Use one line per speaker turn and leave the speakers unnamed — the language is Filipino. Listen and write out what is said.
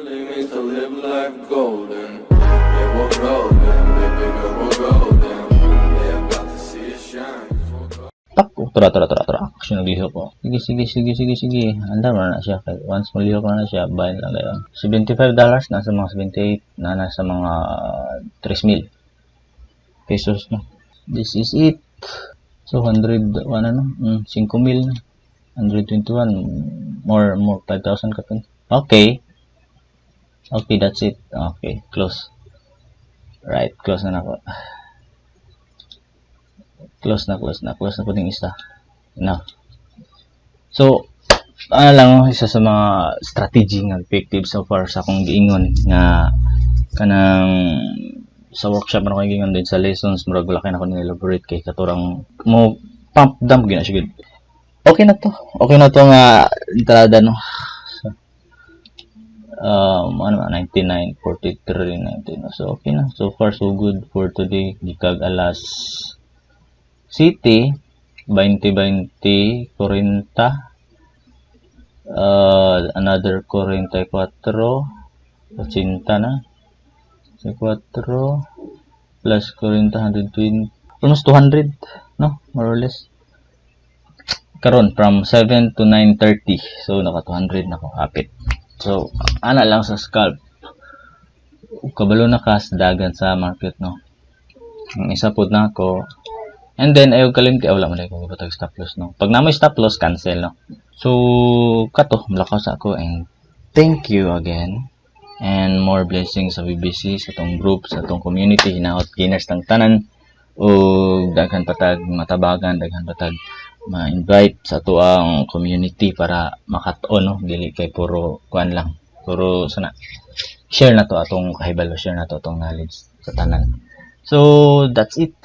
really means to live life golden. Yeah, we're golden, baby girl, we're golden. Yeah, about to see it shine.
Tak, tura. Action nagliho ko. Sige. Andar mo na siya. Once maliho ko na siya, buy lang ngayon. $75, nasa mga 78, na nasa mga 3,000 pesos na. This is it. So, 100, 5,000 na. 121, more 5,000 ka pin. Okay, that's it. Okay, close. Right, close na ako. Close na po ng isa. Enough. So, isa sa mga strategy nga effective so far sa akong giingon nga kanang sa workshop na ko giingon din sa lessons murag wala kay na ko ni-elaborate kay katurang mo pump dump gina siya. Okay na to nga entrada no. 99, 43, 19. So okay na. So far so good for today. Gikag alas City 20, 40, another 44, 80 na. 4 plus 40, 120, almost 200, no? More or less. Karon from 7 to 9:30. So naka 200 na ko hapit. So ana lang sa scalp. Kabalo na ka sa dagan sa market no. Ang isa pud na ako. And then ayaw kalimti wala man ko batag stop loss no. Pag namoy stop loss cancel no. So kato mlakas ako and thank you again. And more blessings sa BBC, sa tong group, sa tong community, hinaot gainers tang tanan o daghan patag matabagan, daghan patag ma-invite sa tuang community para makatuon no, dili kay puro kuan lang. Puro sana share na to atong kahibalo, share na to atong knowledge sa tanan. So that's it.